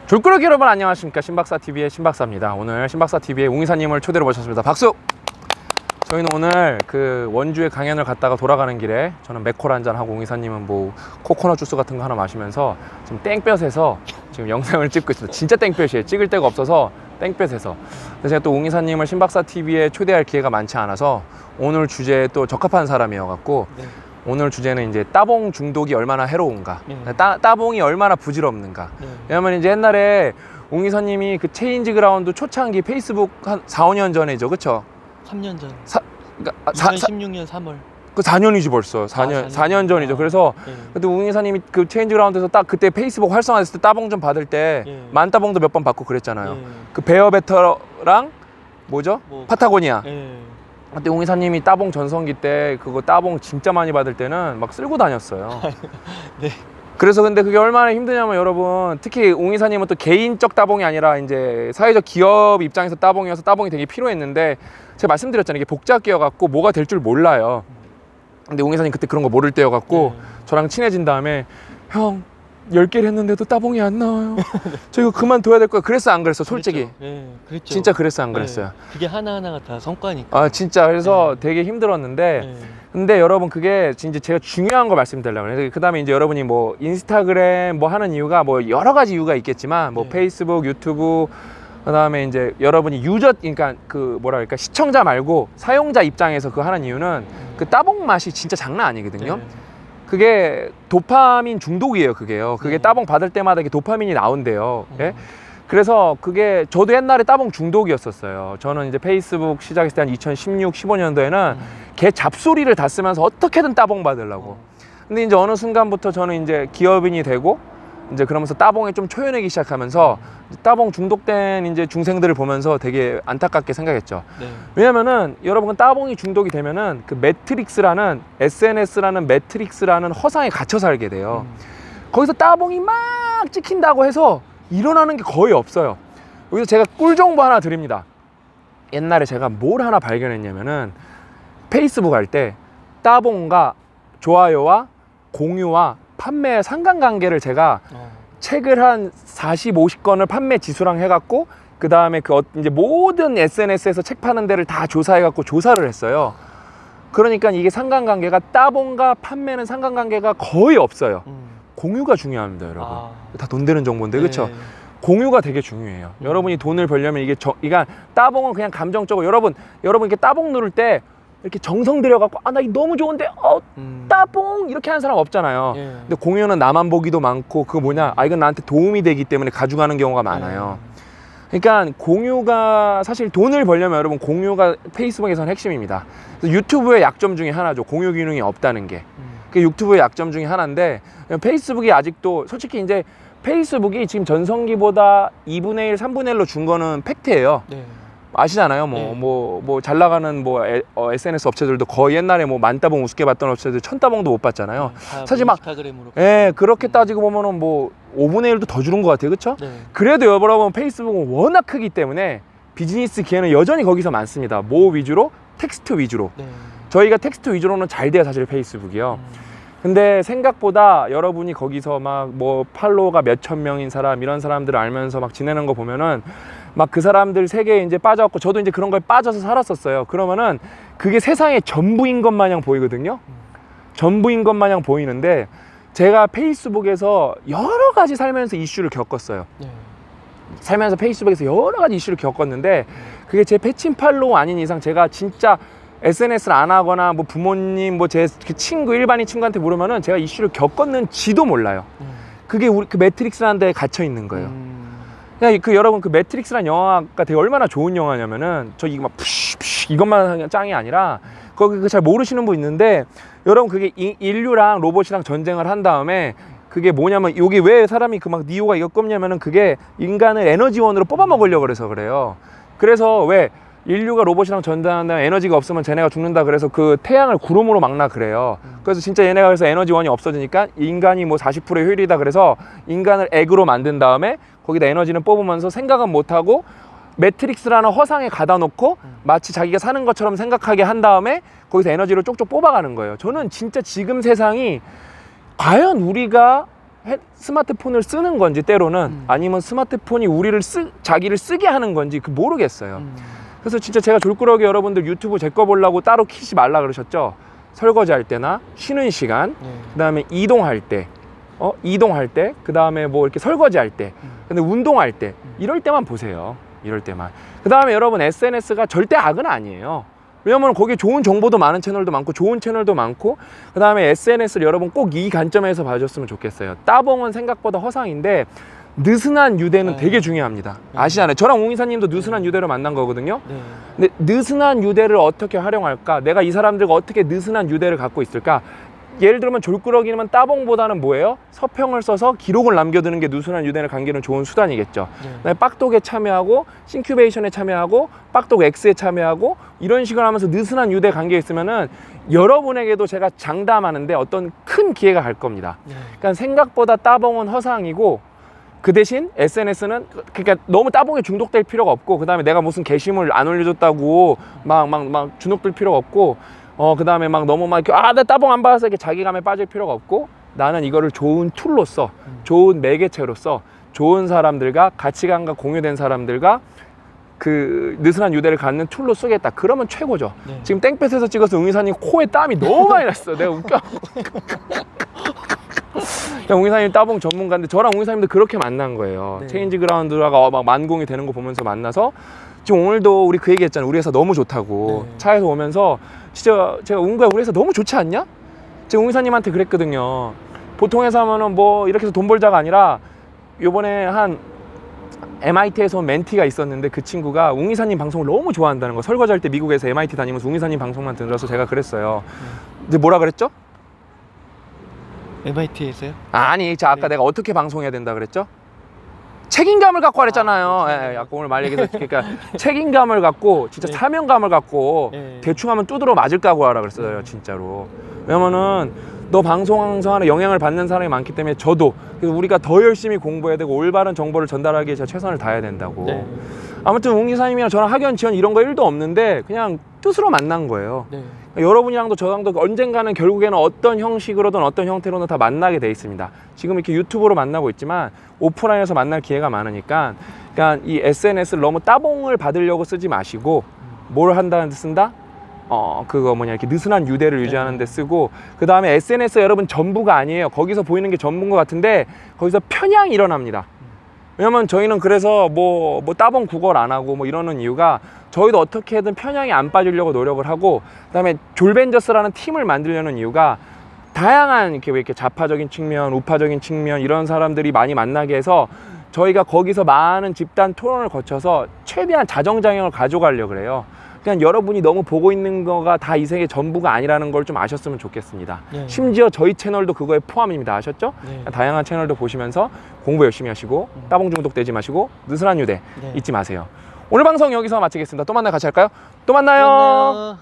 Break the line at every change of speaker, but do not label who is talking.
줄꾸러기 여러분 안녕하십니까. 신박사TV의 신박사입니다. 오늘 신박사TV의 웅이사님을 초대로 모셨습니다. 박수! 저희는 오늘 그 원주에 강연을 갔다가 돌아가는 길에 저는 맥콜 한잔 하고 웅이사님은 뭐 코코넛 주스 같은 거 하나 마시면서 지금 땡볕에서 지금 영상을 찍고 있습니다. 진짜 땡볕이에요. 찍을 데가 없어서 땡볕에서. 그래서 제가 또 웅이사님을 신박사TV에 초대할 기회가 많지 않아서 오늘 주제에 또 적합한 사람이어갖고
네.
오늘 주제는 이제 따봉 중독이 얼마나 해로운가,
네.
따봉이 얼마나 부질없는가.
네.
왜냐면 이제 옛날에 웅이사님이 그 체인지 그라운드 초창기 페이스북 한 4, 5년 전이죠, 그쵸?
3년 전.
그러니까
2016년 3월.
그 4년이지 벌써. 4년 전이죠.
아,
그래서
네.
그때 웅이사님이 그 체인지 그라운드에서 딱 그때 페이스북 활성화됐을 때 따봉 좀 받을 때
예.
만따봉도 몇 번 받고 그랬잖아요.
예.
그 베어베터랑 뭐죠?
뭐,
파타고니아.
예.
그때 웅이사님이 따봉 전성기 때 그거 따봉 진짜 많이 받을 때는 막 쓸고 다녔어요.
네.
그래서 근데 그게 얼마나 힘드냐면 여러분, 특히 웅이사님은 또 개인적 따봉이 아니라 이제 사회적 기업 입장에서 따봉이어서 따봉이 되게 필요했는데 제가 말씀드렸잖아요. 이게 복잡기여 갖고 뭐가 될 줄 몰라요. 근데 웅이사님 그때 그런 거 모를 때여 갖고 저랑 친해진 다음에 형 10개를 했는데도 따봉이 안 나와요. 저 이거 그만둬야 될 거야. 그랬어 안 그랬어? 솔직히.
그랬죠. 예, 그랬죠.
진짜 그랬어 안 그랬어요?
예. 그게 하나하나가 다 성과니까.
아 진짜 그래서 되게 힘들었는데
예.
근데 여러분 그게 진짜 제가 중요한 거 말씀드리려고 해요. 그 다음에 이제 여러분이 뭐 인스타그램 뭐 하는 이유가 뭐 여러 가지 이유가 있겠지만 뭐
네.
페이스북, 유튜브 그 다음에 이제 여러분이 유저, 그러니까 그 뭐라 그럴까, 시청자 말고 사용자 입장에서 그 하는 이유는 그 따봉 맛이 진짜 장난 아니거든요.
네.
그게 도파민 중독이에요. 그게요. 그게
네.
따봉 받을 때마다 이게 도파민이 나온대요. 예? 그래서 그게 저도 옛날에 따봉 중독이었었어요. 저는 이제 페이스북 시작했을 때 한 2016, 15년도에는 걔 잡소리를 다 쓰면서 어떻게든 따봉 받으려고. 근데 이제 어느 순간부터 저는 이제 기업인이 되고 이제 그러면서 따봉에 좀 초연하기 시작하면서 따봉 중독된 이제 중생들을 보면서 되게 안타깝게 생각했죠.
네.
왜냐면은 여러분 따봉이 중독이 되면은 그 매트릭스라는 SNS라는 매트릭스라는 허상에 갇혀 살게 돼요. 거기서 따봉이 막 찍힌다고 해서 일어나는 게 거의 없어요. 여기서 제가 꿀 정보 하나 드립니다. 옛날에 제가 뭘 하나 발견했냐면은 페이스북 할 때 따봉과 좋아요와 공유와 판매의 상관관계를 제가 책을 한 40, 50권을 판매 지수랑 해갖고 그 다음에 그 이제 모든 SNS에서 책 파는 데를 다 조사해갖고 조사를 했어요. 그러니까 이게 상관관계가 따봉과 판매는 상관관계가 거의 없어요. 공유가 중요합니다, 여러분. 다 돈 되는 정보인데, 그렇죠?
네.
공유가 되게 중요해요. 여러분이 돈을 벌려면 이게 그러니까 따봉은 그냥 감정적으로 여러분 이렇게 따봉 누를 때 이렇게 정성 들여갖고 나 이거 너무 좋은데 따봉 이렇게 하는 사람 없잖아요.
예.
근데 공유는 나만 보기도 많고 그거 뭐냐, 이건 나한테 도움이 되기 때문에 가져가는 경우가 많아요. 그러니까 공유가 사실 돈을 벌려면 여러분 공유가 페이스북에서는 핵심입니다. 그래서 유튜브의 약점 중에 하나죠. 공유 기능이 없다는 게. 그게 유튜브의 약점 중에 하나인데 페이스북이 아직도 솔직히 이제 페이스북이 지금 전성기보다 2분의 1, 3분의 1로 준 거는 팩트예요.
네.
아시잖아요. 뭐 잘 나가는 SNS 업체들도 거의 옛날에 뭐 만따봉 우습게 봤던 업체들 1000따봉도 못 받잖아요. 사실 막
인스타그램으로.
예, 그렇게 따지고 보면은 뭐 5분의 1도 더 주는 것 같아요. 그렇죠?
네.
그래도 여러분 페이스북은 워낙 크기 때문에 비즈니스 기회는 여전히 거기서 많습니다. 뭐 위주로? 텍스트 위주로.
네.
저희가 텍스트 위주로는 잘 돼요, 사실 페이스북이요. 근데 생각보다 여러분이 거기서 막 뭐 팔로워가 몇천 명인 사람, 이런 사람들을 알면서 막 지내는 거 보면은 막 그 사람들 세계에 이제 빠져갖고 저도 이제 그런 거에 빠져서 살았었어요. 그러면은 그게 세상의 전부인 것 마냥 보이거든요. 전부인 것 마냥 보이는데 제가 페이스북에서 여러 가지 살면서 이슈를 겪었어요.
네.
살면서 페이스북에서 여러 가지 이슈를 겪었는데 그게 제 패친 팔로우 아닌 이상 제가 진짜 SNS를 안 하거나 뭐 부모님 뭐 제 친구, 일반인 친구한테 물으면은 제가 이슈를 겪었는지도 몰라요. 그게 우리 그 매트릭스라는 데에 갇혀 있는 거예요. 그냥 그 여러분 그 매트릭스라는 영화가 되게 얼마나 좋은 영화냐면은 저 이거 막 푸쉬 이것만 짱이 아니라 거기 잘 모르시는 분 있는데 여러분 그게 인류랑 로봇이랑 전쟁을 한 다음에 그게 뭐냐면 여기 왜 사람이 그 막 니오가 이거 꼽냐면은 그게 인간을 에너지원으로 뽑아 먹으려고 그래서 그래요. 그래서 왜 인류가 로봇이랑 전쟁한다면 에너지가 없으면 쟤네가 죽는다 그래서 그 태양을 구름으로 막나 그래요. 그래서 진짜 얘네가 그래서 에너지원이 없어지니까 인간이 뭐 40%의 효율이다 그래서 인간을 액으로 만든 다음에 거기다 에너지는 뽑으면서 생각은 못하고 매트릭스라는 허상에 가다 놓고 마치 자기가 사는 것처럼 생각하게 한 다음에 거기서 에너지를 쪽쪽 뽑아가는 거예요. 저는 진짜 지금 세상이 과연 우리가 스마트폰을 쓰는 건지 때로는 아니면 스마트폰이 우리를 자기를 쓰게 하는 건지 모르겠어요. 그래서 진짜 제가 졸꾸러기 여러분들 유튜브 제 거 보려고 따로 키지 말라 그러셨죠? 설거지할 때나 쉬는 시간, 그다음에 이동할 때, 그다음에 뭐 이렇게 설거지할 때, 근데 운동할 때 이럴 때만 보세요. 이럴 때만. 그다음에 여러분 SNS가 절대 악은 아니에요. 왜냐면 거기에 좋은 정보도 많은 채널도 많고 좋은 채널도 많고, 그 다음에 SNS를 여러분 꼭 이 관점에서 봐줬으면 좋겠어요. 따봉은 생각보다 허상인데 느슨한 유대는 되게 중요합니다. 아시잖아요. 저랑 옹이사님도 느슨한 유대로 만난 거거든요. 근데 느슨한 유대를 어떻게 활용할까? 내가 이 사람들과 어떻게 느슨한 유대를 갖고 있을까? 예를 들면 졸꾸러기는 따봉보다는 뭐예요? 서평을 써서 기록을 남겨두는 게 느슨한 유대를 감기는 좋은 수단이겠죠. 그다음에 빡독에 참여하고 싱큐베이션에 참여하고 빡독 X에 참여하고 이런 식으로 하면서 느슨한 유대 관계에 있으면은 여러분에게도 제가 장담하는데 어떤 큰 기회가 갈 겁니다. 그러니까 생각보다 따봉은 허상이고, 그 대신 SNS는 그러니까 너무 따봉에 중독될 필요가 없고, 그 다음에 내가 무슨 게시물 안 올려줬다고 막 중독될 필요가 없고, 그 다음에 막 너무 막 나 따봉 안 받아서 이렇게 자기감에 빠질 필요가 없고, 나는 이거를 좋은 툴로서, 좋은 매개체로서 좋은 사람들과 가치관과 공유된 사람들과 그 느슨한 유대를 갖는 툴로 쓰겠다. 그러면 최고죠. 지금 땡볕에서 찍어서 웅이사님 코에 땀이 너무 많이 났어. 내가 웃겨. 웅이사님 따봉 전문가인데 저랑 웅이사님도 그렇게 만난 거예요. 체인지 그라운드가 막 만공이 되는 거 보면서 만나서 지금 오늘도 우리 그 얘기 했잖아요. 우리 회사 너무 좋다고. 차에서 오면서 진짜 제가 웅구야 우리 회사 너무 좋지 않냐? 제가 웅이사님한테 그랬거든요. 보통 회사 하면은 뭐 이렇게 해서 돈 벌자가 아니라, 요번에 한 MIT에서 온 멘티가 있었는데 그 친구가 웅이사님 방송을 너무 좋아한다는 거. 설거지할 때 미국에서 MIT 다니면서 웅이사님 방송만 들어서 제가 그랬어요. 근데 뭐라 그랬죠?
MIT에서요?
아니, 자 아까 내가 어떻게 방송해야 된다 그랬죠? 책임감을 갖고 하랬잖아요. 아까 오늘 말 얘기해서 그러니까 책임감을 갖고 진짜 사명감을 갖고 대충 하면 두드러 맞을 각오 하라 그랬어요. 진짜로. 왜냐면은 너 방송하면서 하는 영향을 받는 사람이 많기 때문에 저도, 그래서 우리가 더 열심히 공부해야 되고 올바른 정보를 전달하기 위해 최선을 다해야 된다고. 아무튼 웅기사님이랑 저랑 학연 지원 이런 거 1도 없는데 그냥 뜻으로 만난 거예요. 여러분이랑도 저랑도 언젠가는 결국에는 어떤 형식으로든 어떤 형태로든 다 만나게 돼 있습니다. 지금 이렇게 유튜브로 만나고 있지만 오프라인에서 만날 기회가 많으니까, 그러니까 이 SNS를 너무 따봉을 받으려고 쓰지 마시고, 뭘 한다는 데 쓴다? 이렇게 느슨한 유대를 유지하는 데 쓰고, 그 다음에 SNS 여러분 전부가 아니에요. 거기서 보이는 게 전부인 것 같은데 거기서 편향이 일어납니다. 왜냐면 저희는 그래서 뭐 따봉 구걸 안 하고 뭐 이러는 이유가, 저희도 어떻게든 편향이 안 빠지려고 노력을 하고, 그 다음에 졸벤저스라는 팀을 만들려는 이유가 다양한 이렇게 좌파적인 측면, 우파적인 측면 이런 사람들이 많이 만나게 해서 저희가 거기서 많은 집단 토론을 거쳐서 최대한 자정장애를 가져가려고 그래요. 그냥 여러분이 너무 보고 있는 거가 다 이 세계 전부가 아니라는 걸 좀 아셨으면 좋겠습니다. 심지어 저희 채널도 그거에 포함입니다. 아셨죠? 다양한 채널도 보시면서 공부 열심히 하시고 따봉 중독되지 마시고 느슨한 유대 잊지 마세요. 오늘 방송 여기서 마치겠습니다. 또 만나요. 같이 할까요? 또 만나요.